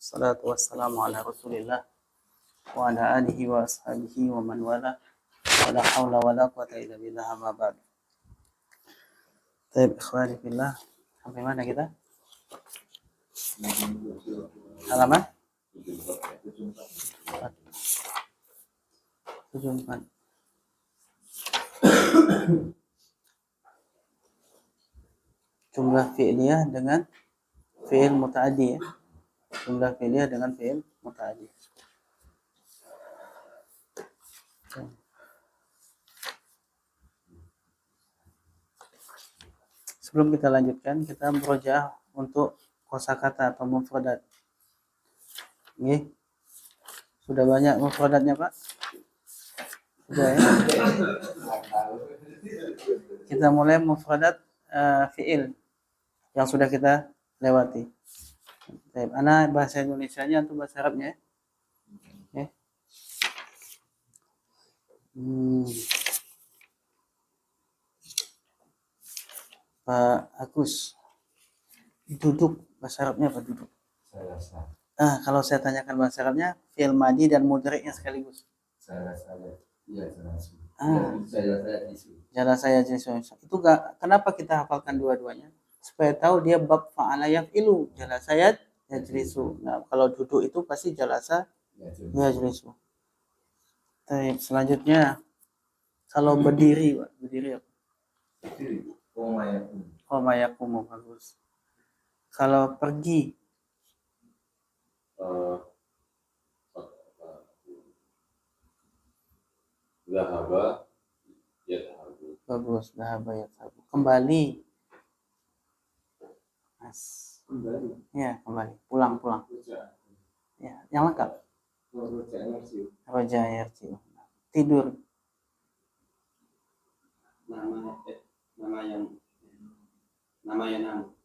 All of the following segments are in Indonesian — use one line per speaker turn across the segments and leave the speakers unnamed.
Salatu wassalamu ala Rasulillah wa ala alihi wa ashabihi wa man wala. Wala haula wala quwata illa billah, amma ba'd. Baik, ikhwani fillah. Sampai mana kita? Halaman 74. Jumlah fi'liyah dengan fi'il muta'addi ya. Jumlah fi'liyah dengan fi'il muta'addi. Sebelum kita lanjutkan, kita berusaha untuk kosakata atau mufradat. Oke. Sudah banyak mufradatnya, Pak? Sudah ya? Kita mulai mufradat fi'il yang sudah kita lewati. Baik, ana bahasa Indonesianya atau bahasa Arabnya? Ya. Pak Agus, duduk bahasa Arabnya apa duduk? Kalau saya tanyakan bahasa Arabnya, fi'il madi dan mudhari'nya sekaligus. Jalasa yajlisu. Itu kenapa kita hafalkan dua-duanya? Supaya tahu dia bab fa'ala yaf'ilu, jalasa yajlisu. Nah, kalau duduk itu pasti jalasa yajlisu. Baik, selanjutnya kalau berdiri, Pak, berdiri apa? Qoma yaqumu, bagus. Kalau pergi
Zahaba yadhabu.
bagus, dhahaba yadhabu. Kembali.
Kembali.
Ya, kembali. Pulang. Ya, yang lengkap. Roja yarji'u. Tidur.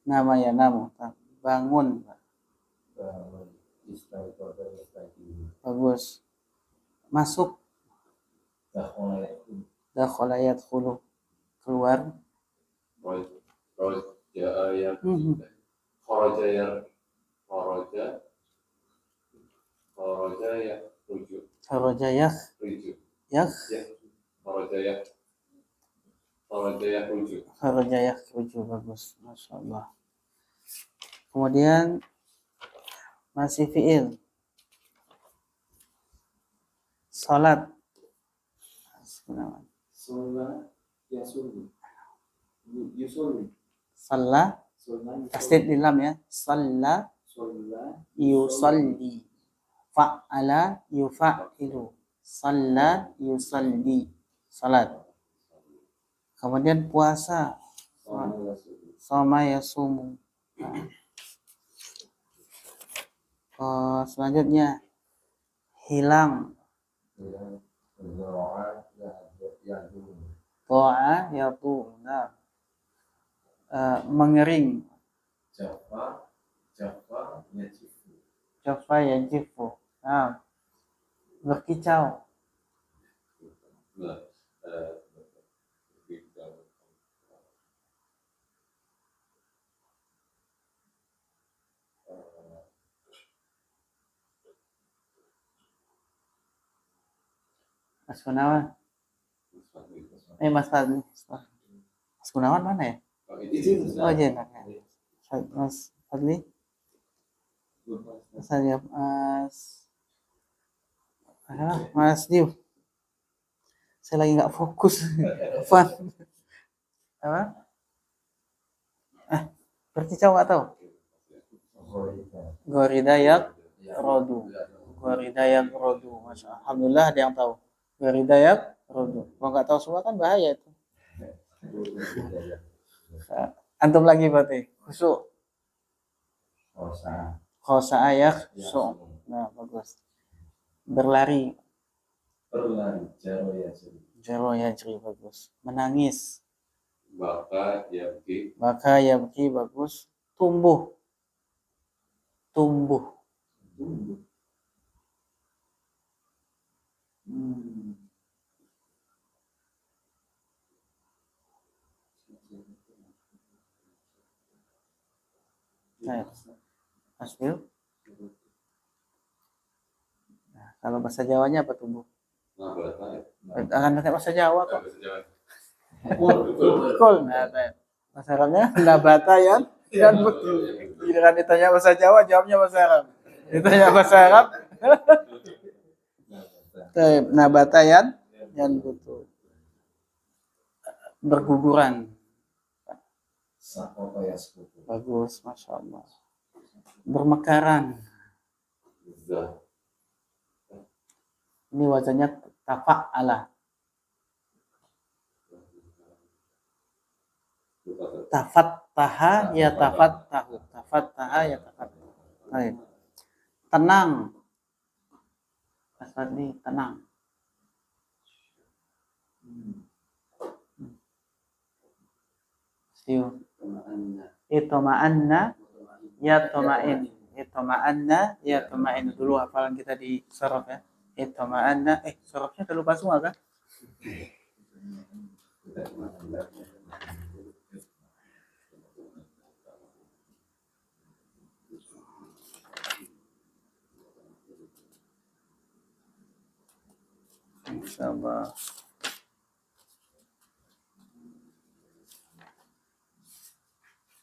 Nama yanamu. Bangun. Bagus. Masuk. Dakhala yadkhulu. Keluar. Kharaja yakhruju. Kharaja yakhruju. Bagus. Masya Allah. Kemudian masih fi'il. Salat. Salla. Tasdid di lam ya. Salla yusalli. Fa'ala yufa'ilu. Salla yusalli. Salat. Kemudian puasa. Shoma yasumu. Selanjutnya hilang. To'a yatu. Mengering. Jafa yajifu. Berkicau. Mas Gunawan. Mas Fadli. Mas Gunawan mana ya? Oh, jenang ya. Mas Fadli. Saya Mas Diu. Saya lagi nggak fokus. Apa? Berkicau nggak tahu? Goridayak rodu. Goridayak rodu. Masya Allah. Alhamdulillah ada yang tahu. Goridayak rodu. Kalau nggak tahu semua kan bahaya itu. Antum lagi berarti. Khusuk. Khosa ayak so. Nah, bagus. Berlari. Jaro yajri, bagus. Menangis.
Baka
yabki, bagus. Tumbuh. Nah, Mas Bil. Kalau bahasa Jawanya apa tumbuh?
Nabata.
Akan pakai bahasa Jawa kok.
Bahasa Jawa.
Kul. Nah, bahasa Arabnya nabata yan butul. Giliran ditanya bahasa Jawa, jawabnya bahasa Arab. Ditanya bahasa Arab, nabata yan butul. Berguguran. Bagus, masya Allah. Bermekaran.
Zah.
Ini wajahnya tafa'ala. Tafattaha ya tafattahu. Tafattaha ya tafattahu. Baik. Tenang. Asal ini tenang. Siu. Itoma'anna ya toma'in. Itoma'anna ya toma'in. Dulu hafalan kita di sorof ya. Itoma'anna. Sorofnya udah lupa semua kan? Insyaallah.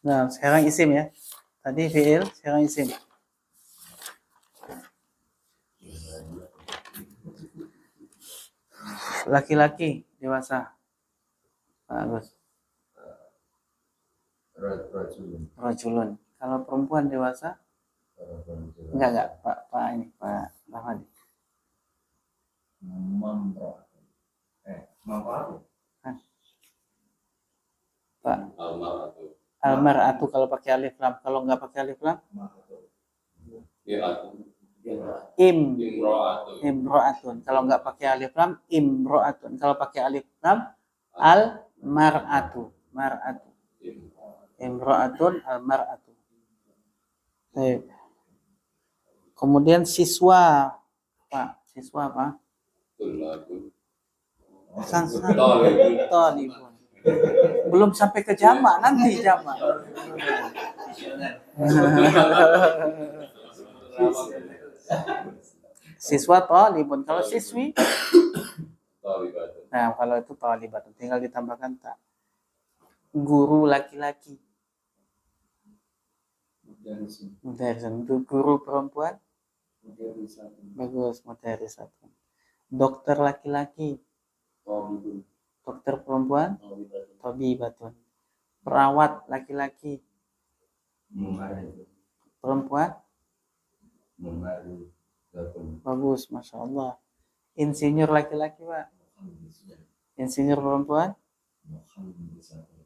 Nah, sekarang isim ya. Tadi fi'il, sekarang isim. Laki-laki dewasa. Bagus. Rajulun. Kalau perempuan dewasa? Enggak, Pak Rahmadi. Pak Almar'atu kalau pakai alif lam, kalau enggak pakai alif lam? Imro'atun. Kalau enggak pakai alif lam, imro'atun. Kalau pakai alif lam, al mar'atu. Mar'atu. Imro'atun al mar'atu. Baik. Kemudian siswa. Pak, siswa apa? Talibun. Belum sampai ke jamak, nanti jamak. Siswa talibun. Kalau siswi? Nah, kalau itu talibatun. Tinggal ditambahkan tak. Guru laki-laki. Mudarrisun. Guru perempuan? Bagus, mudarrisatun. Dokter laki-laki. Dokter perempuan? Tabibatun. Perawat laki-laki. Perempuan? Bagus, masya Allah. Insinyur laki-laki, Pak. Insinyur perempuan?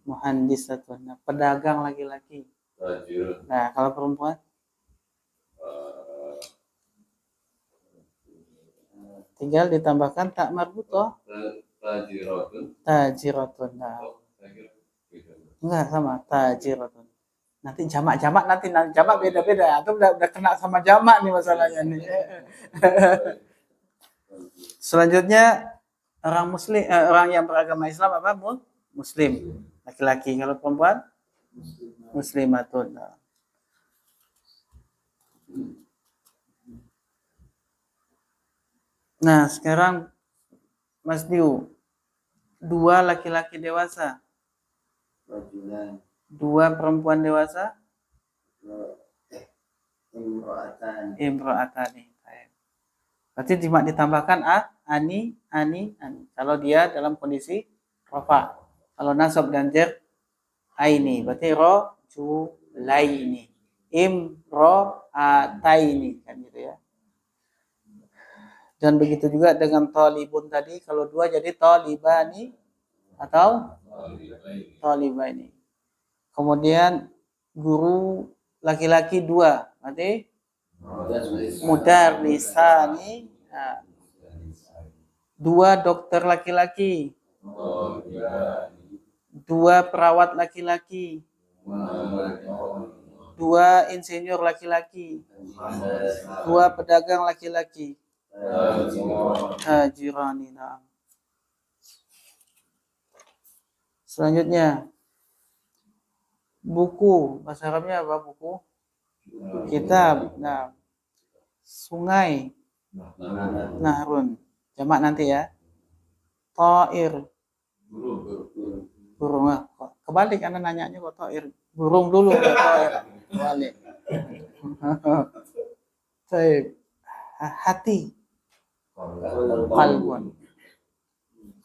Muhandisatun. Nah, pedagang laki-laki. Nah, kalau perempuan? Tinggal ditambahkan tak marbutoh. Tajiratun. Nah. Enggak sama, tajiratun. Nanti jamak-jamak nanti jamak beda-beda. Atau udah kena sama jamak nih masalahnya nih. Selanjutnya orang muslim, orang yang beragama Islam apa? Muslim. Laki-laki. Kalau perempuan? Muslimatun. Nah, sekarang Mas Diu, 2 laki-laki dewasa, 2 perempuan dewasa, imro'atani. Berarti cuma ditambahkan ani. Kalau dia dalam kondisi rafa. Kalau nasab dan jar aini, berarti rajulaini, imro'ataini, kan gitu ya. Dan begitu juga dengan talibun tadi, kalau 2 jadi talibani atau talibaini. Kemudian guru laki-laki 2, berarti mudarrisani. Nah, 2 dokter laki-laki, 2 perawat laki-laki, 2 insinyur laki-laki, 2 pedagang laki-laki. Hajirani. Nah. Selanjutnya buku, bahasa Arabnya apa buku? Kitab. Nah, sungai. Nahrun. Jamak nanti ya. Ta'ir. Burung. Kebalik Anda nanyanya kok ta'ir. Burung dulu ke ta'ir. Kebalik. Baik. Hati. Kalbun.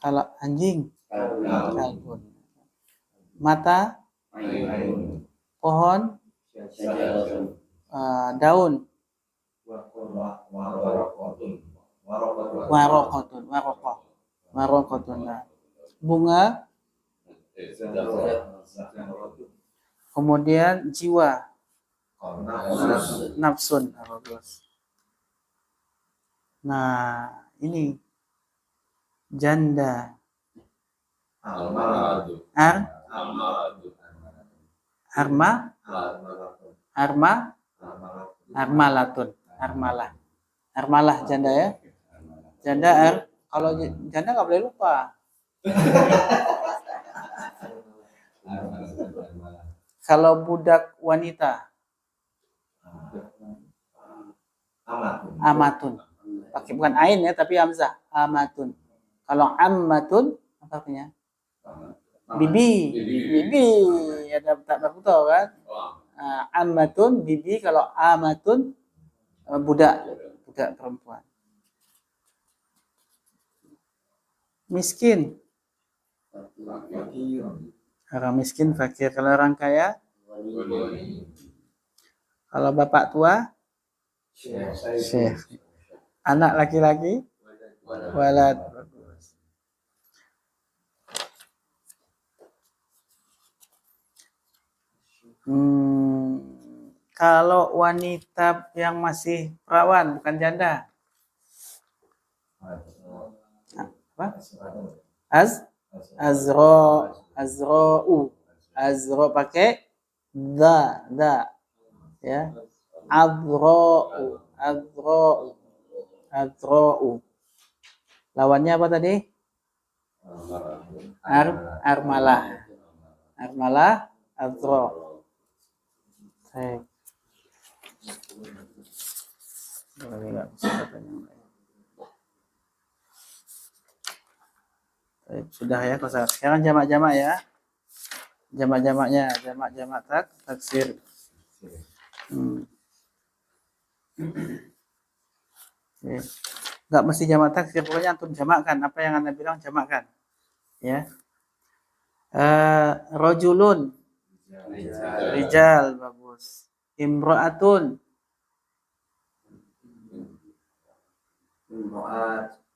Kalau anjing. Kalbun. Mata. Pohon. Daun. Warokotun. Warokotun. Bunga. Kemudian jiwa. Nafsun. Nah, ini janda. Armalah janda ya. Janda kalau janda nggak boleh lupa. Kalau budak wanita. Amatun. Pakai bukan ain ya, tapi hamzah. Amatun. Kalau ammatun apa artinya? Bibi. Ada tak berputar kan? Ammatun bibi, kalau amatun budak perempuan. Miskin. Orang miskin fakir. Kalau orang kaya? Kalau bapak tua? Syekh. Anak laki-laki? Walad. Kalau wanita yang masih perawan, bukan janda. Apa? Azro pakai da ya. Azra'u. Lawannya apa tadi? Armalah. Azra. Sudah ya, sekarang jamak-jamak ya. Jamak-jamaknya, jamak-jamak taksir. Nggak mesti jamak taksir, pokoknya antum jamakkan apa yang Anda bilang, jamakkan. Ya. Rajulun. Rijal, bagus. Imra'atun.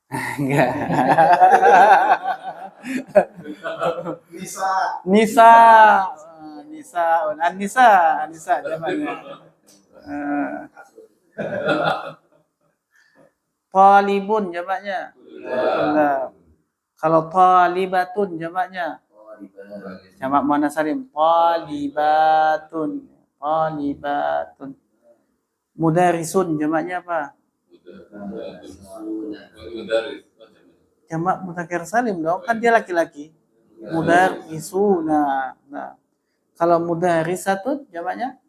Enggak. Nisa jamaknya. Talibun jamaknya. Kalau talibatun jamaknya. Jamak muannas salim. Talibatun. Mudarisun jamaknya apa? Jamak mudzakkar salim dong, kan dia laki-laki. Mudarisuna. Nah, kalau mudarisatun jamaknya?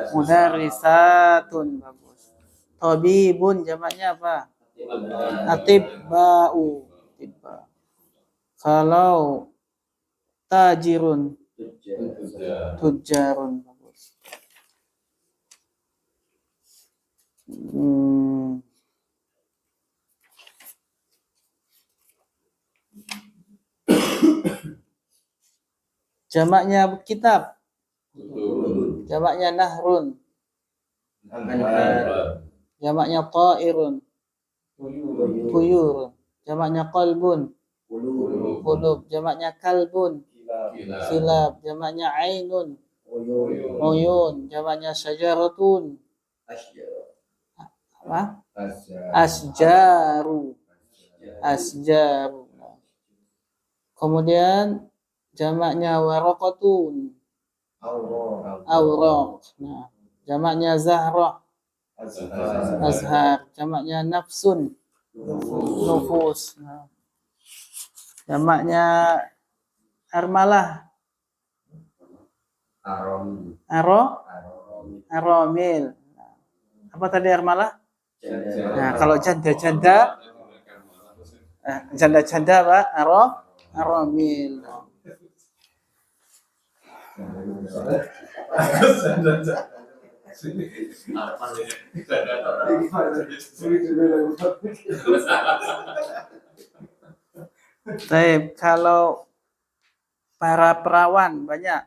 Mudarisatun, bagus. Tabibun jamaknya apa? Atibba'u. Kalau tajirun, tujarun, bagus. Jamaknya kitab. Jamaknya nahrun. Jamaknya ta'irun. Tuyur. Jamaknya qalbun. Qulub. Jamaknya kalbun. Kilab. Jamaknya ainun. Uyun. Jamaknya syajaratun. Apa? Asjaru. Kemudian jamaknya waraqatun. Awraq. Nah, jamaknya zahra. Azhar. Jamaknya nafsun. Nufus. Nah, jamaknya armalah. Aromil. Apa tadi armalah? Nah, kalau janda-janda, janda-janda apa? Aramil. Baik, kalau para perawan banyak.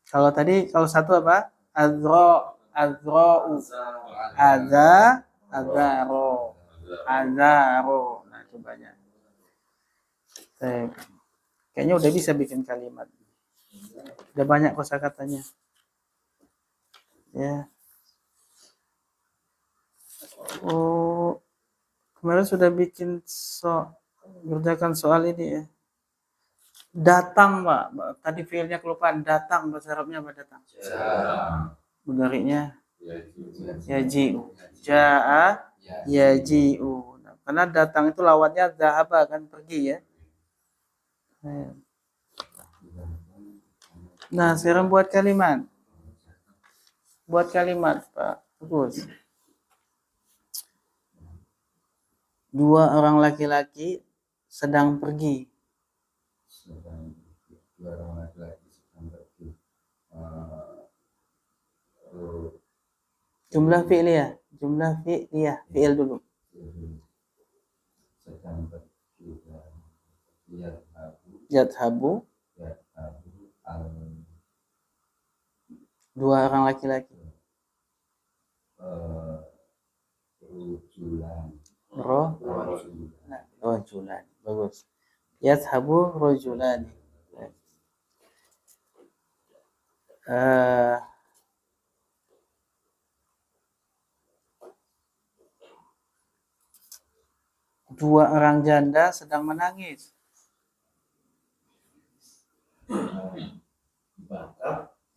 Kalau tadi, kalau satu apa? Azro, azaro. Nah, itu banyak. Baik. Kayaknya udah bisa bikin kalimat. Udah banyak kosakatanya. Ya. Oh, kemarin sudah bikin ngerjakan soal ini ya. Datang, Pak. Tadi fiilnya kelupaan. Datang, bahasa Arabnya apa datang? Mudhari'nya yaji'u. Ja'a yaji'u. Nah, karena datang itu lawannya zahaba, kan pergi ya. Nah, sekarang buat kalimat. Buat kalimat, Pak. Bagus. Dua orang laki-laki sedang pergi.
Dua orang laki-laki sedang pergi.
Jumlah fi'liyah. Fi'il dulu.
Sedang pergi.
Yadhabu. Dua orang laki-laki. Rojulan. Bagus. Yadhabu rojulani. Dua orang janda sedang menangis.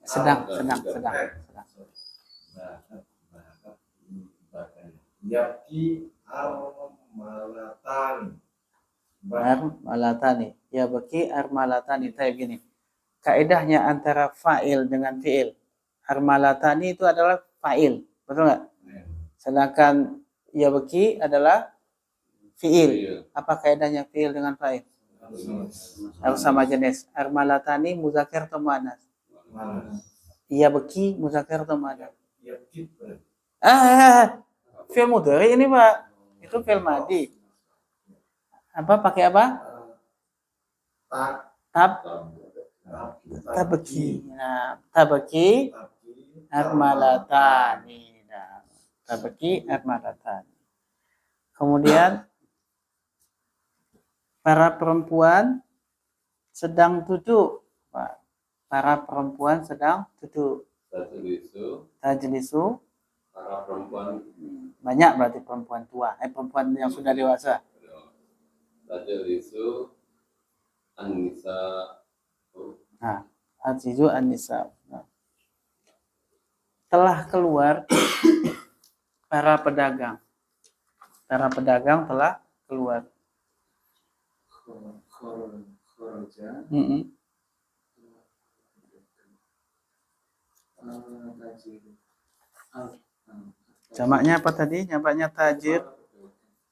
Sedang.
Yabki armalatani.
Ya baki armalatani. Kayak gini. Kaedahnya antara fa'il dengan fi'il. Armalatani itu adalah fa'il. Betul nggak? Sedangkan ya baki adalah fi'il. Apa kaedahnya fi'il dengan fa'il? Harus sama jenis. Armalatani muzakkar atau muannas? Ya baki muzakkar atau muannas? Fi'il mudhari ini, Pak. Itu fi'il madhi. Apa pakai apa? Tabaki. Nah, tabaki armalatani. Nah, tabaki armalatani. Kemudian para perempuan sedang duduk. Para perempuan sedang duduk. Tajlisu.
Para perempuan.
Banyak berarti perempuan tua. Perempuan yang sudah dewasa.
Tajlisu an-nisa.
Nah, tajlisu an-nisa. Nah. Telah keluar para pedagang. Para pedagang telah keluar. Jamaknya apa tadi? Jamaknya tajir.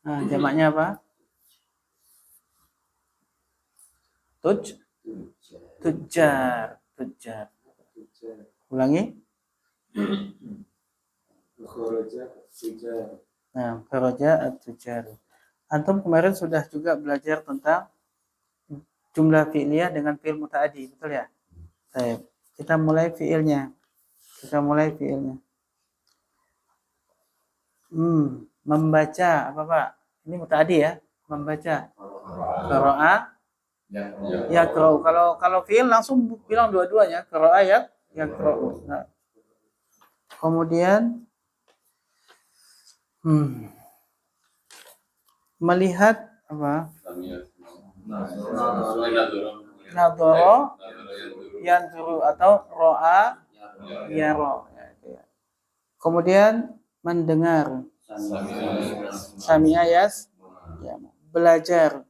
Nah, jamaknya apa? Tujar. Ulangi. Nah, kharaja at-tujar. Antum kemarin sudah juga belajar tentang jumlah fi'liyah dengan fi'il muta'addi, betul ya? Baik. Kita mulai fi'ilnya. Membaca apa, Pak? Ini muta'addi ya? Membaca. Qara'a yaqra'u. Kalau fi'il langsung bilang dua-duanya, qara'a yaqra'u. Nah. Kemudian melihat apa? Nadhara yanzuru atau ra'a yara. Kemudian mendengar. Sami'a belajar.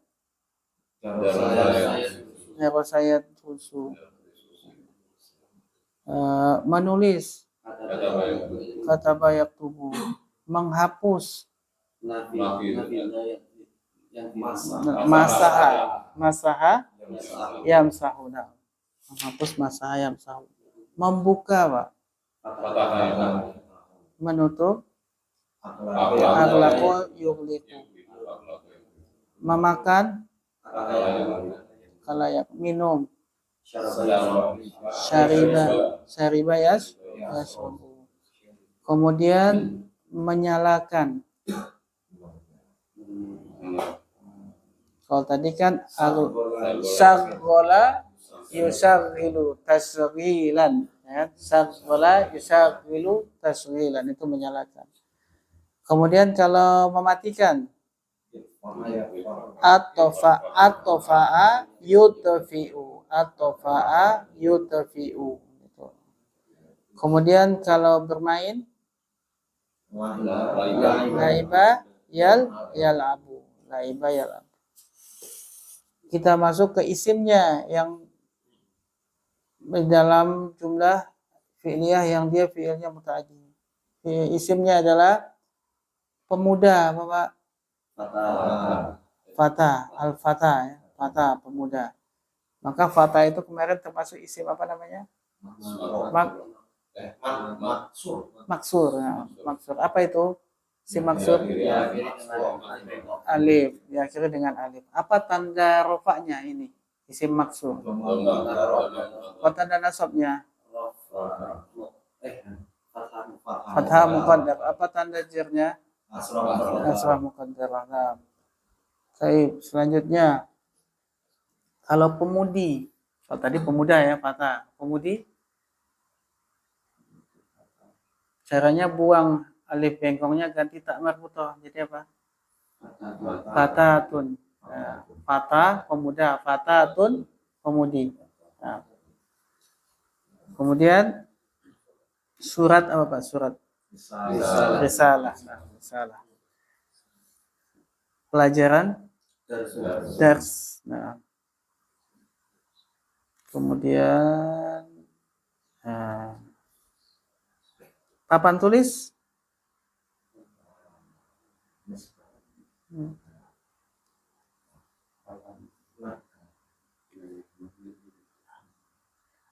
Darasayat tusu. Menulis. Kataba yaktubu. menghapus.
Nafi.
Masaha yamsahu. Nah, menghapus masaha yamsahu. Membuka, Pak. Menutup. Aghlaqo yughliqu. Memakan. Kalayak. Minum. Syariba yashrabu. Kemudian menyalakan. Kalau tadi kan syaghala yusaghilu tasghilan, ya. Syaghala yusaghilu tasghilan, itu menyalakan. Kemudian kalau mematikan, at-tofa'a yutfi'u. Kemudian kalau bermain, laiba yal'abu. Kita masuk ke isimnya yang dalam jumlah fi'liyah yang dia fi'ilnya muta'addi. Isimnya adalah pemuda, Bapak. Fata, al-fata, ya. Fata, pemuda. Maka fata itu kemarin termasuk isim apa namanya? Maksur. Ya. Maksur. Apa itu? Isim maksur? Alif. Diakhiri dengan alif. Apa tanda rofaknya ini? Isim maksur. Apa tanda nasabnya? Fathah muqaddar. Apa tanda jirnya? Asrah muqaddarah. Nah. Baik, selanjutnya kalau pemudi, kalau tadi pemuda ya, fathah. Pemudi, caranya buang alif bengkongnya, ganti tak marbutoh. Jadi apa? Fatatun. Nah, fatah, pemuda. Fatatun, pemudi. Nah. Kemudian surat apa Pak? Surat risalah. Risalah. Pelajaran dars. Nah. Kemudian papan tulis.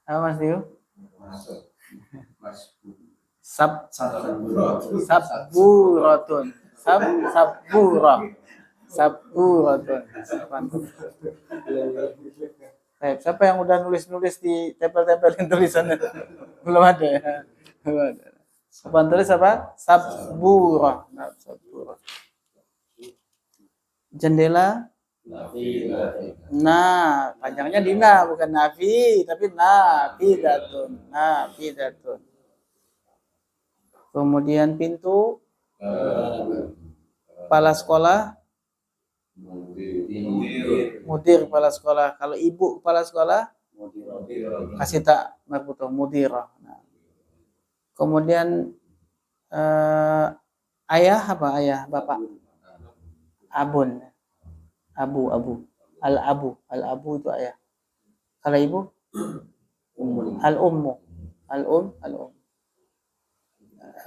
Apa Mas Dio? Sabburatun. Baik, siapa yang udah nulis-nulis di tempel-tempelin tulisannya? Belum ada ya? Belum ada. Papan tulis apa? Sabburah. Jendela. Nah, panjangnya dina, bukan nafi, tapi nafidatun. Kemudian pintu. Kepala sekolah. Mudir kepala sekolah. Kalau ibu kepala sekolah, kasih tak marbutoh, mudirah. Nah. Kemudian ayah apa? Ayah, bapak. Abun. Abu. Al-abu itu ayah. Kalau ibu? Al-ummu.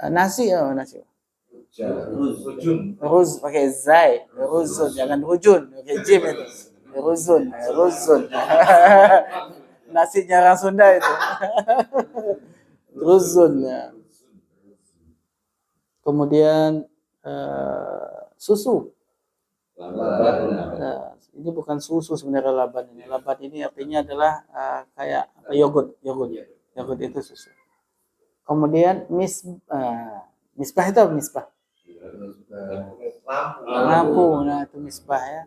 Nasi. Ruz pakai zai, ruzun, jangan rujun, pakai jim itu. Ruzun. Nasinya orang Sunda itu. Ruzun. Ya. Kemudian susu. Nah, ini bukan susu sebenarnya laban ini. Laban ini artinya adalah kayak yogurt itu susu. Kemudian misbah itu apa misbah? Lampu. Nah, itu misbah ya.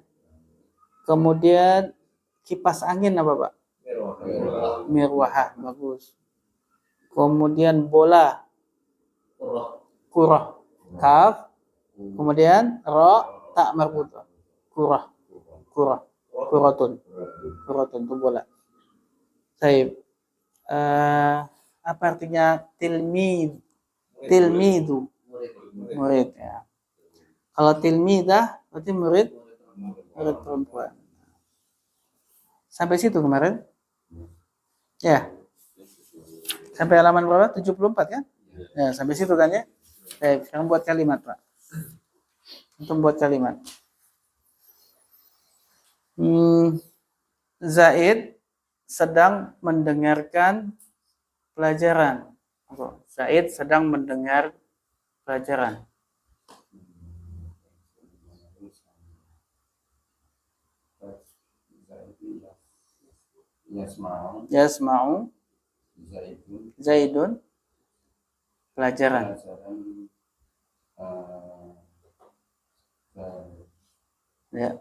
Kemudian kipas angin apa, Pak? Mirwahah, bagus. Kemudian bola. Kurah. Kaf. Kemudian ro, tak marbutah. Kurah. Kuratun itu bola. Baik. Apa artinya tilmidu? Murid ya. Kalau tilmidah berarti murid perempuan. Sampai situ kemarin? Ya. Sampai halaman berapa? 74 kan? Ya, sampai situ kan ya? Sekarang buat kalimat, Pak. Untuk buat kalimat. Zaid sedang mendengarkan pelajaran. Zaid sedang mendengar pelajaran. Yasma'u Zaidun pelajaran. Ya,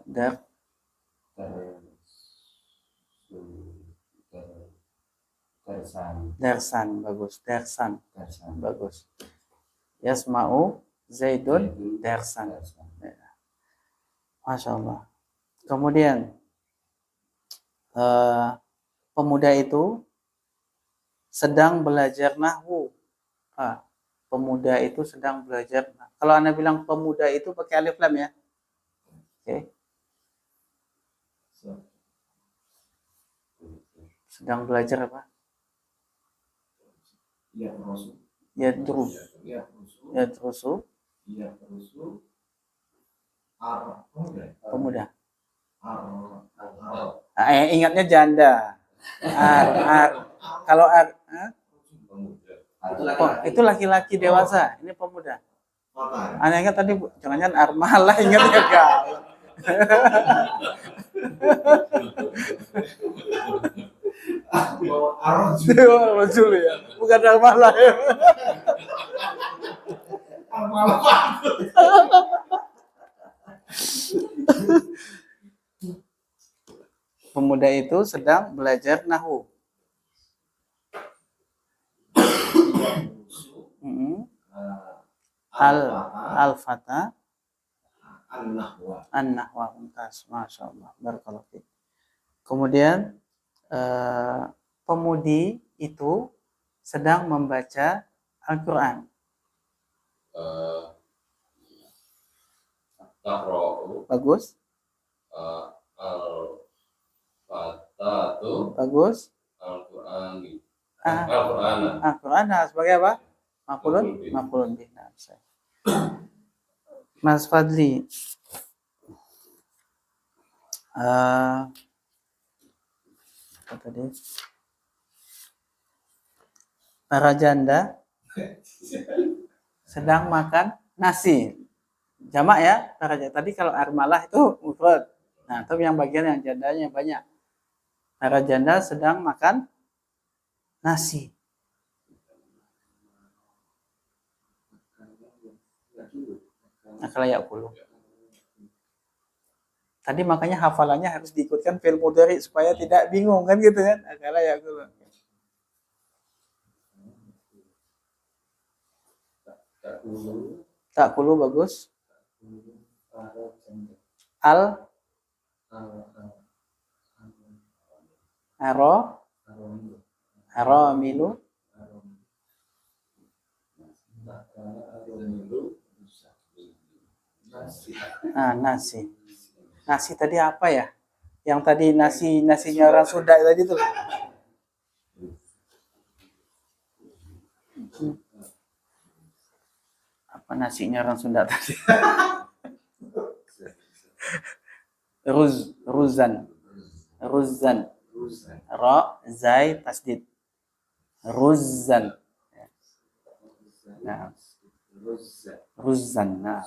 darsan bagus, darsan bagus. Yasma'u Zaidun darsan. Ya. Masya Allah. Kemudian pemuda itu sedang belajar nahwu. Pemuda itu sedang belajar. Kalau Anda bilang pemuda itu pakai alif lam ya. Oke. Sedang belajar apa? Yadrusu. Pemuda. Ingatnya janda. Kalau itu laki-laki dewasa, ini pemuda. Anda ingat tadi, jangan-jangan armalah ingatnya gak? Rajul ya, bukan armalah ya. Pemuda itu sedang belajar nahwu. Al-Fata An-Nahwa. Mumtaz, Masya Allah. Barakallahu fiik. Kemudian pemudi itu sedang membaca Al-Quran. Bagus.
Al-Fatatu.
Bagus.
Al-Qur'ani.
Al-Quran sebagai apa? Maf'ulun bih. Mas Fadli. Apa tadi? Para janda sedang makan nasi. Jamak ya, para janda. Tadi kalau armalah itu mufrad. Nah, tapi yang bagian yang jandanya banyak. Para janda sedang makan nasi. Akala yakulu. Tadi makanya hafalannya harus diikutkan fi'il mudhari supaya tidak bingung kan gitu kan. Akala yakulu. Takulu bagus. Aramilu. Nasi. Nasi tadi apa ya? Yang tadi nasinya orang Sunda tadi tuh. Apa nasinya orang Sunda tadi? Ruzan. Ra zai tasdid. Ruzan. Nah. Ruzan. Nah.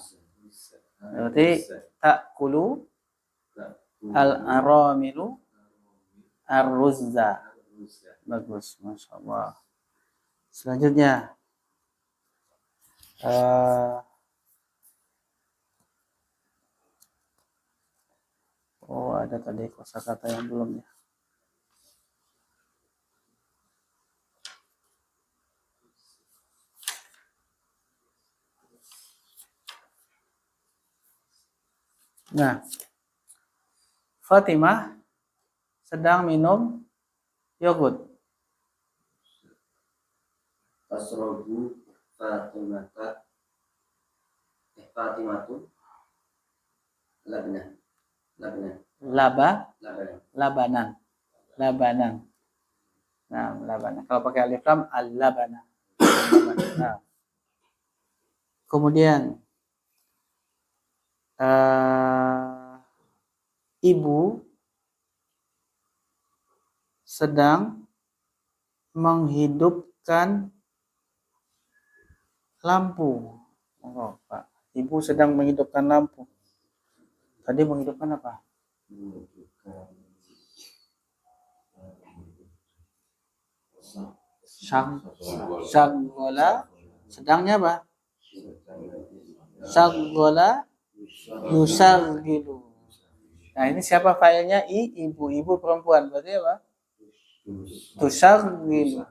Berarti takulu al-aramilu ar-ruzza. Bagus, Masya Allah. Selanjutnya ada tadi kosakata yang belum ya. Nah, Fatimah sedang minum yogurt.
Tasrobu Fatimatu labanan. Nah, labanan. Kalau pakai alif lam al-labana. Nah.
Kemudian ibu sedang menghidupkan lampu. Oh, Pak. Ibu sedang menghidupkan lampu. Tadi menghidupkan apa? Syaggola. Sedangnya apa? Syaggola yusaggilu. Nah, ini siapa failnya? Ibu. Ibu perempuan. Berarti apa? Tusaggilu.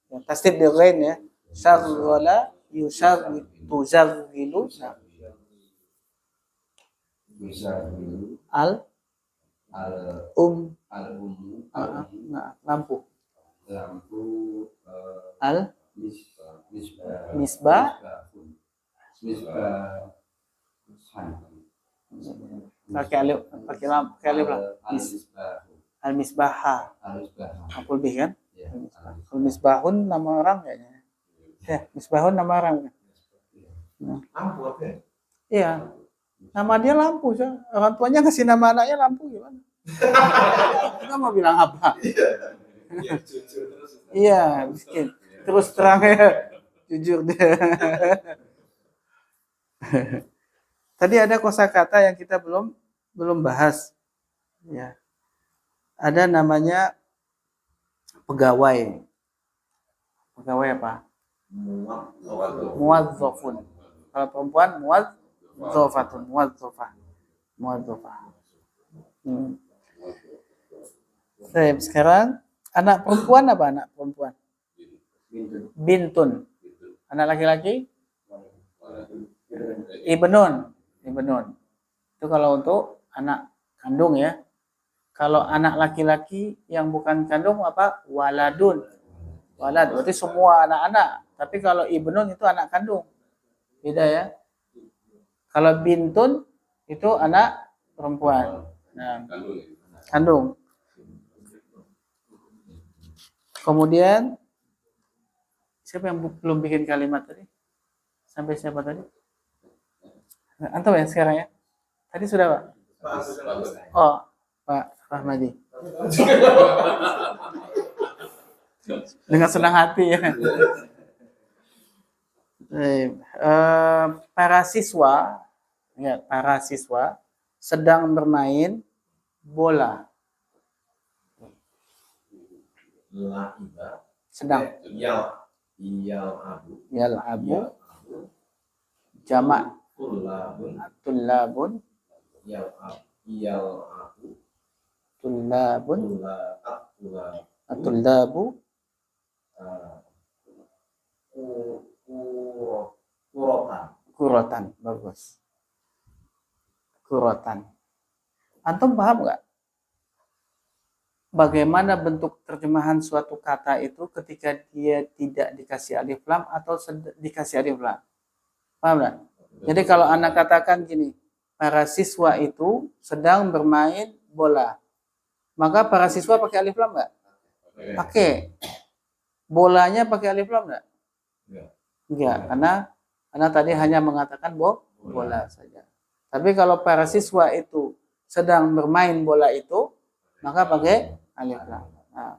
Ya, tasdid bil ghain ya. Syaggola yusaggilu. Tuzaggilu. Nah, al nah, lampu. Al misbah. Pakai alif lah. Al misbah. Maf'ul bih kan? Al misbahun nama orang kayaknya. Ya, misbahun nama orang kan?
Lampu apa?
Iya. Nama dia lampu, so. Orang tuanya kasih nama anaknya lampu gimana? Kita mau bilang apa?
Iya, jujur terus.
Iya, miskin. Terus terang ya, jujur dia. Tadi ada kosakata yang kita belum bahas. Ya. Ada namanya pegawai. Pegawai apa? Muwazzafun. Kalau perempuan muwazzafatun, muwazzafah. Baik, sekarang anak perempuan apa anak perempuan? Bintun. Anak laki-laki? Ibnun. Itu kalau untuk anak kandung ya. Kalau anak laki-laki yang bukan kandung apa? Waladun. Walad berarti semua anak-anak. Tapi kalau ibnun itu anak kandung. Beda ya. Kalau bintun itu anak perempuan. Nah, kandung. Kemudian siapa yang belum bikin kalimat tadi? Sampai siapa tadi? Antum ya sekarang ya? Tadi sudah Pak? Oh, Pak Rahmadi. Dengan senang hati ya. Para siswa sedang bermain bola. Sedang. Yal'abu. Jamak. Tullabun. Tullabu. Kurotan. Bagus. Kurotan. Antum paham nggak? Bagaimana bentuk terjemahan suatu kata itu ketika dia tidak dikasih alif lam atau dikasih alif lam? Paham nggak? Jadi kalau anak katakan gini, para siswa itu sedang bermain bola. Maka para siswa pakai alif lam nggak? Pakai. Bolanya pakai alif lam nggak? Enggak, karena tadi hanya mengatakan bola saja. Tapi kalau para siswa itu sedang bermain bola itu, maka pakai alif lam. Nah,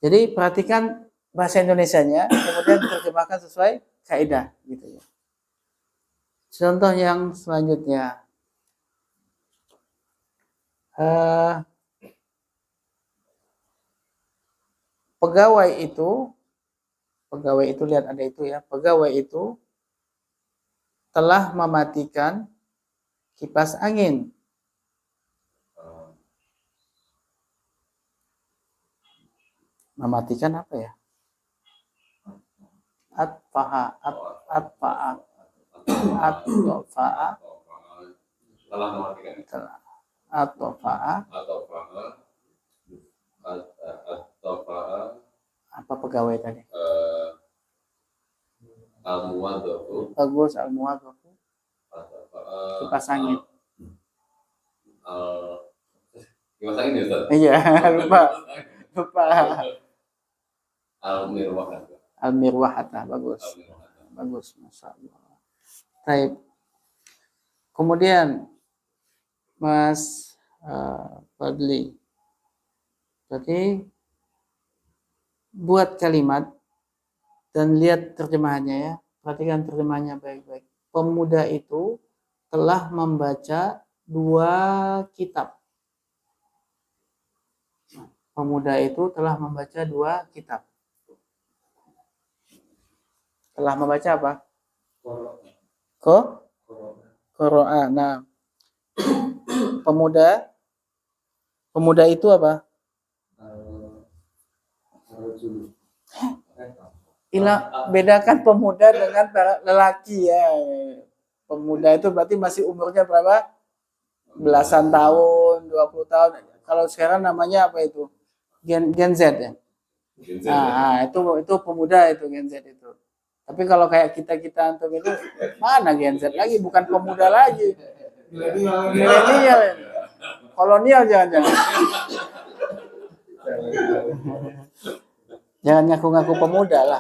jadi perhatikan bahasa Indonesianya, kemudian diterjemahkan sesuai kaidah gitu ya. Contoh yang selanjutnya, pegawai itu lihat ada itu ya, pegawai itu telah mematikan kipas angin. Mematikan apa ya? Atfa'a.
Telah mematikan.
Atfa'a. Apa pegawai tadi?
Al-muwadzafu.
Bagus, al-muwadzafu. Kipas angin.
Kipas angin ya Ustaz?
Iya, lupa.
Al-mirwahata.
Al-mirwahata, bagus. Bagus, Masya Allah. Baik. Kemudian Mas Fadli, berarti buat kalimat dan lihat terjemahannya ya. Perhatikan terjemahannya baik-baik. Pemuda itu telah membaca 2 kitab. Pemuda itu telah membaca 2 kitab. Telah membaca apa? Qur'an. Nah, pemuda itu apa? Bedakan pemuda dengan para lelaki ya. Pemuda itu berarti masih umurnya berapa? Belasan tahun, 20 tahun. Kalau sekarang namanya apa itu? Gen Z ya. Nah, itu pemuda itu Gen Z itu. Tapi kalau kayak kita antum itu mana Gen Z lagi, bukan pemuda lagi. Milenial. Kolonial jangan-jangan. Jangan ngaku-ngaku pemuda lah.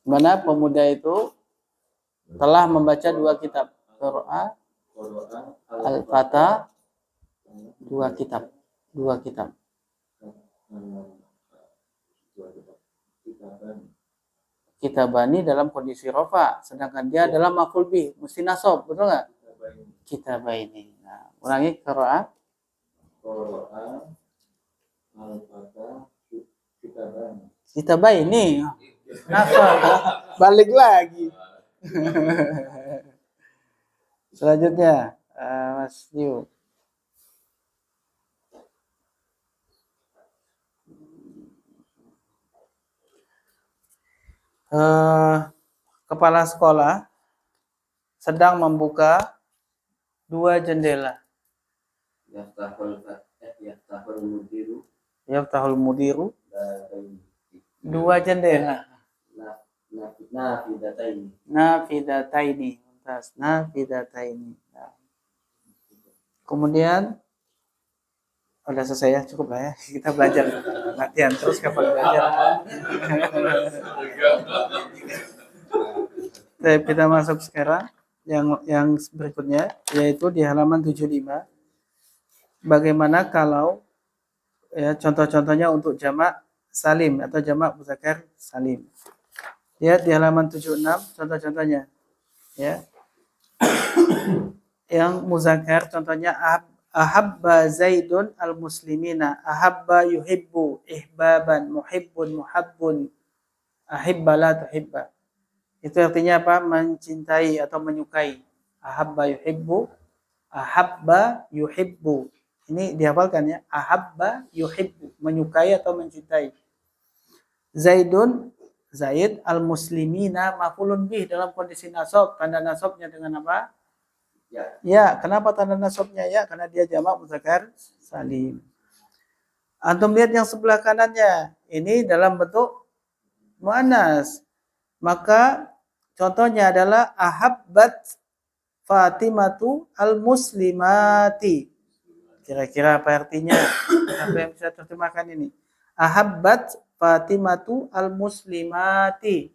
Mana pemuda itu telah membaca 2 kitab. Qur'an, Al-Fatah, 2 kitab. Kitabani dalam kondisi rofa, sedangkan dia dalam maf'ul bih, mesti nasab, betul nggak? Kitabaini. Nah, ulangi Qur'an,
Al-Fatah,
kitabaini. Nasab. Balik lagi. Selanjutnya, Mas Yu. Kepala sekolah sedang membuka 2 jendela. Yaftahul mudiru 2 jendela. Nafidataini. Nafidataini. Kemudian udah selesai ya, cukup lah ya. Kita belajar latihan terus kapan belajar. Kita masuk sekarang yang berikutnya, yaitu di halaman 75. Bagaimana kalau ya, contoh-contohnya untuk jamak salim atau jamak muzakkar salim. Lihat di halaman 76 contoh-contohnya. Ya. Yang muzakkar contohnya ahabba Zaidun al-muslimina, ahabba yuhibbu, ihbaban, muhibbun, muhabbun, ahibba la tuhibba. Itu artinya apa? Mencintai atau menyukai. Ahabba yuhibbu, ahabba yuhibbu. Ini dihafalkan ya. Ahabba yuhibbu, menyukai atau mencintai. Zaidun, Zaid, al-muslimina, maf'ulun bih dalam kondisi nasab. Tanda nasabnya dengan apa? Ya, kenapa tanda nasabnya ya? Karena dia jamak muzakkar salim. Antum lihat yang sebelah kanannya. Ini dalam bentuk muannas. Maka contohnya adalah ahabbat Fatimatu al-muslimati. Kira-kira apa artinya? Apa yang bisa terjemahkan ini? Ahabbat Fatimatu al-muslimati.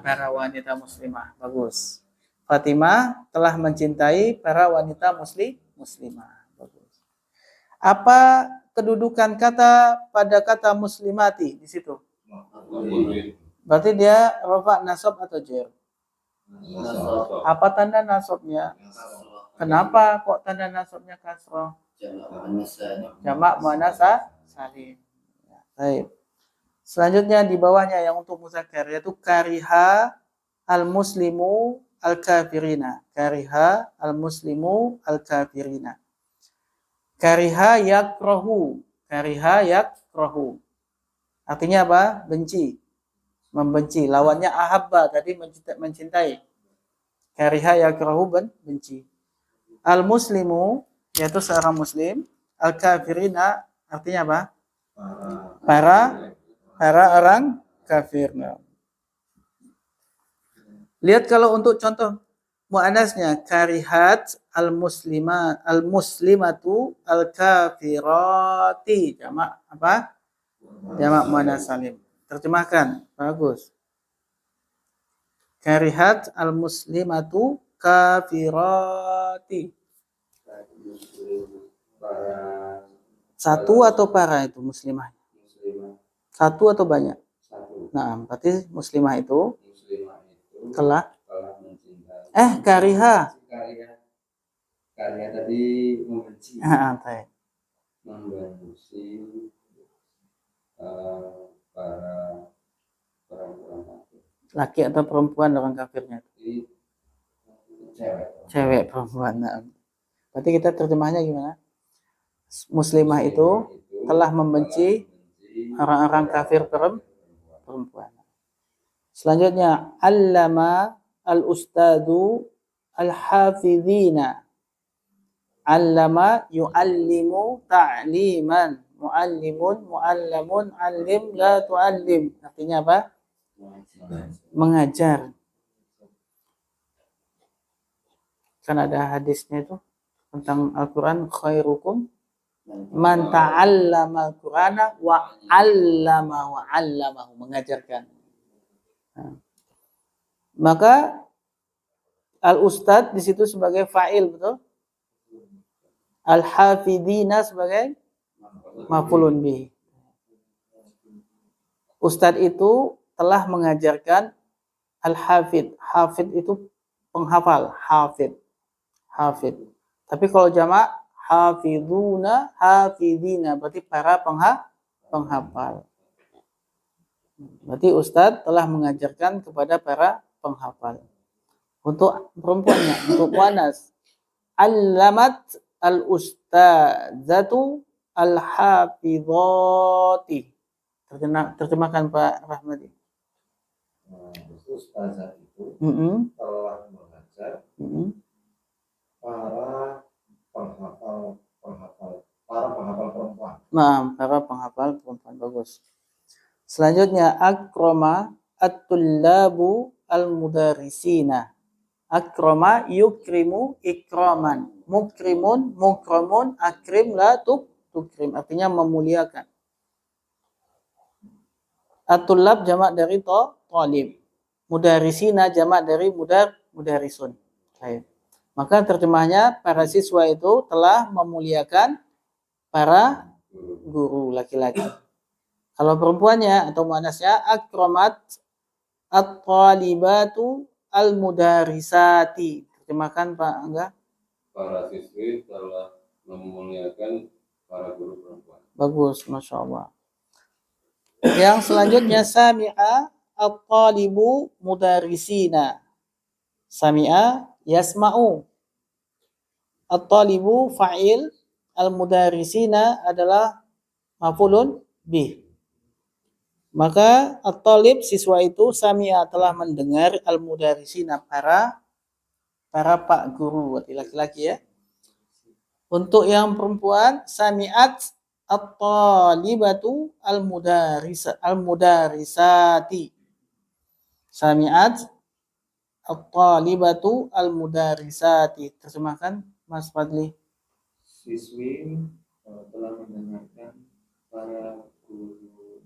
Para wanita muslimah. Bagus. Fatimah telah mencintai para wanita muslimah. Bagus. Apa kedudukan kata pada kata muslimati di situ? Berarti dia rafa, nasab atau jar? Apa tanda nasabnya? Kenapa kok tanda nasabnya kasrah? Jamak muannas salim. Baik. Selanjutnya di bawahnya yang untuk muzakkar yaitu kariha al-muslimu al-kafirina. Kariha al-muslimu al-kafirina. Kariha yakrahu. Kariha yakrahu. Artinya apa? Benci. Membenci. Lawannya ahabba, tadi mencintai. Kariha yakrahu, benci. Al-muslimu yaitu seorang muslim. Al-kafirina artinya apa? Para orang kafir. Lihat kalau untuk contoh muannasnya karihat al-muslimatu al-kafirati. Jamak apa? Jamak muannas salim. terjemahkan. Bagus. Karihat al-muslimatu kafirati.
Para
Satu atau para itu muslimah?
muslimah
Satu atau banyak?
satu.
Nah, berarti muslimah itu
Muslimah itu
telah
mencintai.
kariha.
Karya tadi membenci.
Baik.
Membenci para perempuan kafir.
Laki atau perempuan orang kafirnya?
Jadi cewek.
Cewek, perempuan. Nah, berarti kita terjemahnya gimana? Muslimah itu telah membenci orang-orang kafir perempuan. Selanjutnya, allama al-ustadu al-hafidhina. Allama yu'allimu ta'liman. Mu'allimun, mu'allamun, allim, la tu'allim. Artinya apa? Mengajar. Kan ada hadisnya itu tentang Al-Quran, khairukum man ta'allama al-Qur'ana wa 'allamahu, mengajarkan. Nah, maka al-ustad di situ sebagai fa'il, betul? Al-hafidina sebagai maf'ulun bih. Ustad itu telah mengajarkan al-hafid. Hafid itu penghafal, hafid. Tapi kalau jamak hafiduna, hafidina, berarti para penghafal. Berarti ustadz telah mengajarkan kepada para penghafal. Untuk perempuannya, untuk muannas, allamat al-ustadzatu al-hafidhati. Terjemahkan Pak Rahmadi.
Ustazah itu telah mengajar para penghafal perempuan.
Nah, para penghafal perempuan, bagus. Selanjutnya, akrama at-tullabu al-mudarisina. Akrama yukrimu ikraman. Mukrimun, mukramun, akrim la tukrim. Artinya memuliakan. At-tullab jamak dari talib. Mudarisina jamak dari mudarisun. Baik. Maka terjemahnya, para siswa itu telah memuliakan para guru laki-laki. Kalau perempuannya atau muannasnya, akramat at-talibatu al-mudarisati. Terjemahkan Pak Angga.
Para siswi telah memuliakan para guru perempuan.
Bagus, Masya Allah. Yang selanjutnya, sami'a at-talibu mudarisina. Sami'a yasma'u. At-talibu fa'il, al-mudarisina adalah maf'ulun bih. Maka at-talib siswa itu sami'a telah mendengar, al-mudarisina para pak guru, laki-laki ya. Untuk yang perempuan, sami'at at-talibatu al-mudarisati. Sami'at at-talibatu al-mudarisati. Terjemahkan Mas Fadli.
Siswi telah mendengarkan para guru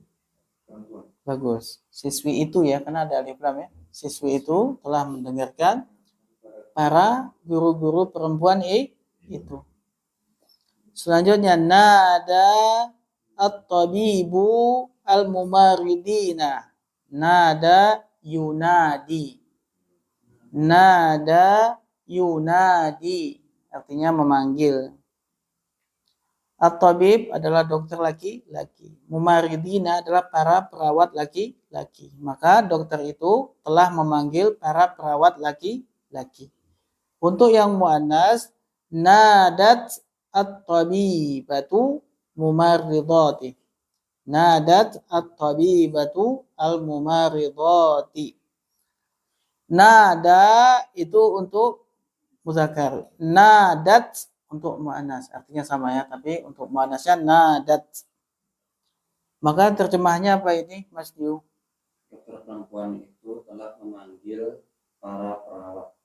perempuan.
Bagus. Siswi itu ya, karena ada alif lam ya. Siswi itu telah mendengarkan para guru-guru perempuan itu. Selanjutnya, nada at-tabibu al-mumaridina. Nada yunadi. Nada yunadi. Artinya memanggil. At-tabib adalah dokter laki-laki. Mumaridina adalah para perawat laki-laki. Maka dokter itu telah memanggil para perawat laki-laki. Untuk yang muannas, nadat at-tabibatu mumaridati. Nadat at-tabibatu al-mumaridati. Nada itu untuk muzakkar. Nadat untuk muannas. Artinya sama ya, tapi untuk muannasnya nadat. Maka terjemahnya apa ini, Mas Diu?
Dokter perempuan itu telah memanggil para perawat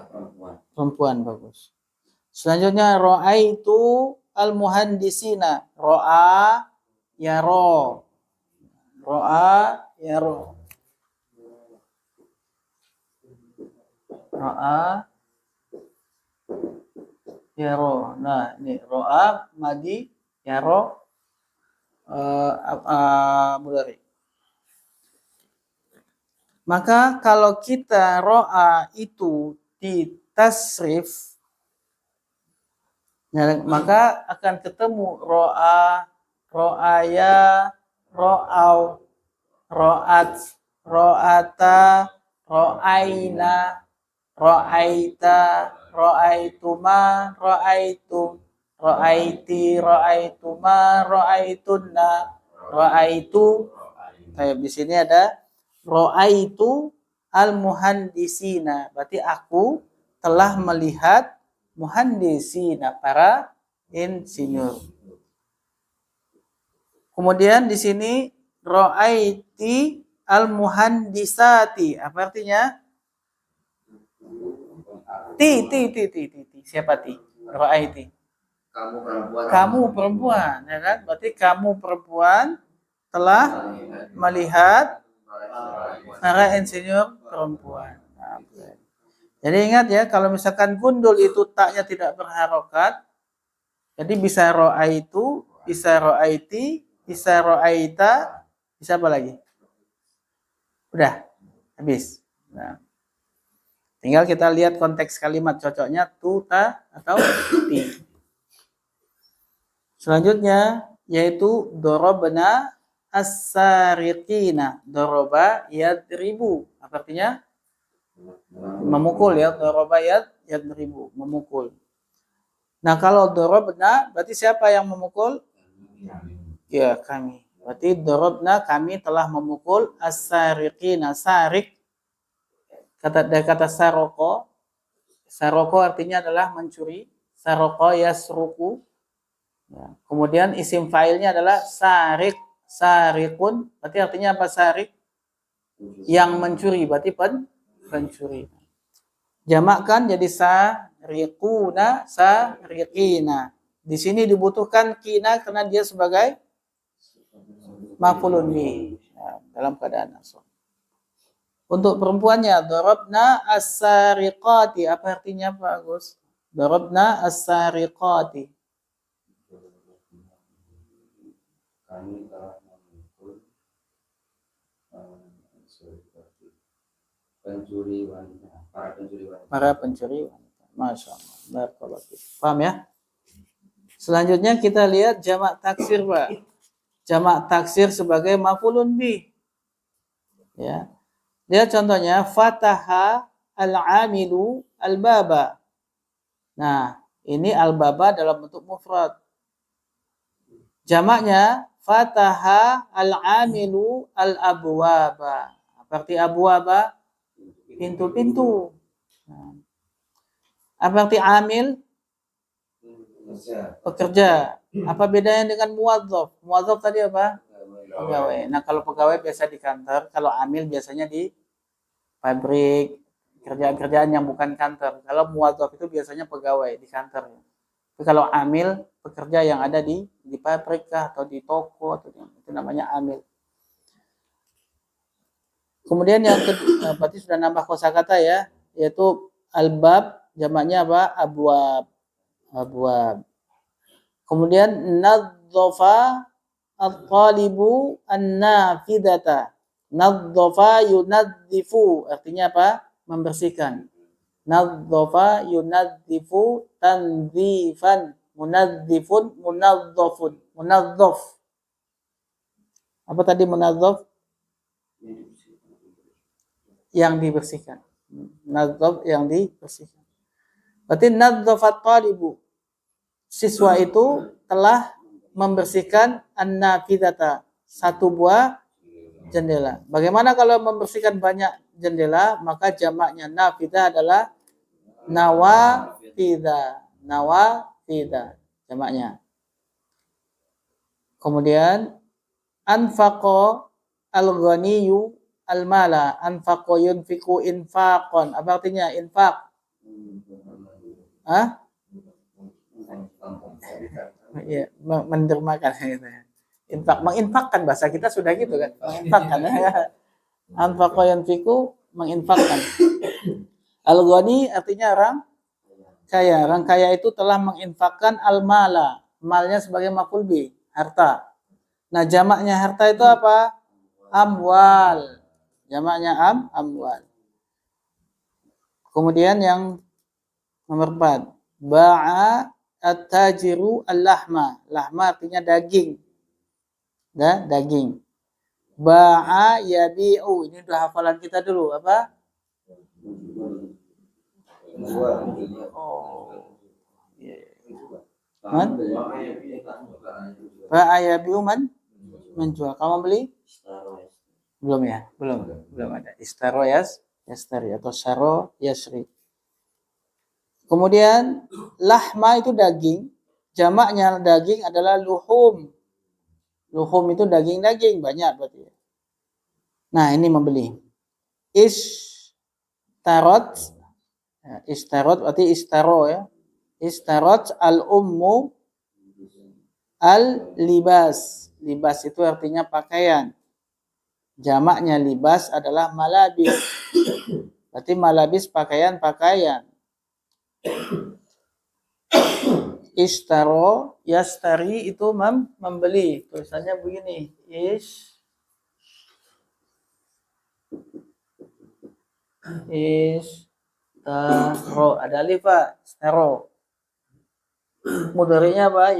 perempuan.
Perempuan, bagus. Selanjutnya, ra'aitu al-muhandisina. Ro'a, ya ro. Ro'a, yaro. Ro'a yaro. Nah, ini ro'a madi yaro mudhari. Maka kalau kita ro'a itu di tasrif, maka akan ketemu ro'a, ro'aya, ro'au, ro'at, ro'ata, ro'aina, ro'aita, ro'aituma, ro'aitum, ro'aiti, ro'aituma, ro'aitunna, ro'aitu. Di sini ada ro'aitu al-muhandisina. Berarti aku telah melihat muhandisina, para insinyur. Kemudian di sini ro'aiti al-muhandisati. Apa artinya? Ti. Siapa ti? Ro'aiti.
Kamu perempuan.
Kamu perempuan, ya kan? Berarti kamu perempuan telah melihat para insinyur perempuan. Nah, jadi ingat ya, kalau misalkan gundul itu taknya tidak berharokat, jadi bisa ro'aitu, bisa ro'aiti, bisa ro'aita, bisa apa lagi? Udah, habis. Nah, tinggal kita lihat konteks kalimat cocoknya tu, ta, atau ti. Selanjutnya yaitu dorobna as-sariqina. Doroba yadribu. Apa artinya? Memukul ya. Doroba yadribu. Memukul. Nah kalau dorobna berarti siapa yang memukul? Ya kami. Berarti dorobna kami telah memukul as-sariqina. Sarik. Dari kata saroko. Saroko artinya adalah mencuri. Saroko yasruku. Ya. Kemudian isim fa'ilnya adalah sarik, sarikun. Berarti artinya apa sarik? Yang mencuri, berarti pencuri. Jamakkan jadi sarikuna, sarikina. Di sini dibutuhkan kina karena dia sebagai maf'ulun bih, ya, dalam keadaan nasab. Untuk perempuannya darabna as-sariqati. Apa artinya Pak Agus? Darabna as-sariqati.
Kami telah memukul pencuri wanita, para pencuri wanita.
Masya Allah. Paham ya? Selanjutnya kita lihat jamak taksir, Pak. Jamak taksir sebagai maf'ulun bih. Ya. Dia contohnya fataha al-amilu al-baba. Nah, ini al-baba dalam bentuk mufrad. Jamaknya fataha al-amilu al-abwaba. Apa arti abwaba? Pintu-pintu. Nah. Apa arti amil? Pekerja. Apa bedanya dengan muwadzaf? Muwadzaf tadi apa? Pegawai. Nah, kalau pegawai biasa di kantor, kalau amil biasanya di pabrik, kerjaan-kerjaan yang bukan kantor. Kalau muwadzaf itu biasanya pegawai di kantor. Tapi kalau amil, pekerja yang ada di pabrik kah, atau di toko, atau itu namanya amil. Kemudian yang kedua, berarti sudah nambah kosakata ya, yaitu albab, jamaknya apa? Abwab. Abwab. Kemudian nadzafa at-talibu an-nafidata. Nadzafa yunadzifu, artinya apa? Membersihkan. Nadzafa yunadzifu tanzifan. Munadzifun, munadzafun. Munadzaf. Apa tadi munadzaf? Yang dibersihkan. Nadzaf yang dibersihkan. Berarti nadzafat talibu. Siswa itu telah membersihkan an-nafidata, satu buah jendela. Bagaimana kalau membersihkan banyak jendela? Maka jamaknya nafidah adalah nawafida. Nawafida jamaknya. Kemudian anfaqo al-ghaniyu al-mala. Anfaqo yunfiku infaqon. Apa artinya infaq? Hah? Ya, mendermakan gitu ya. menginfakkan, bahasa kita sudah gitu kan, menginfakkan. Anfaqa yanfiqu, menginfakkan. Al-ghani artinya orang kaya. Orang kaya itu telah menginfakkan al-mala, malnya sebagai maf'ul bih, harta. Nah, jamaknya harta itu apa? Amwal. Jamaknya amwal. Kemudian yang nomor 4, ba'a at-tajiru al-lahma. Lahma artinya daging. Daging. Ba'a yabi'u. Ini udah hafalan kita dulu, apa? Oh. Man? Ba'a yabi'u menjual. Kamu beli? Belum ya? Belum ada. Istaro yastari atau syaro yasri. Kemudian lahma itu daging, jamaknya daging adalah luhum. Luhum itu daging-daging banyak berarti. Nah, ini membeli. Istarot berarti istaro ya. Istarot al-ummu al-libas. Libas itu artinya pakaian. Jamaknya libas adalah malabis. Berarti malabis pakaian-pakaian. Ishtaro, yastari itu membeli. Tulisannya begini. Ishtaro. Ada alif Pak. Ishtaro. Mudhari'nya apa?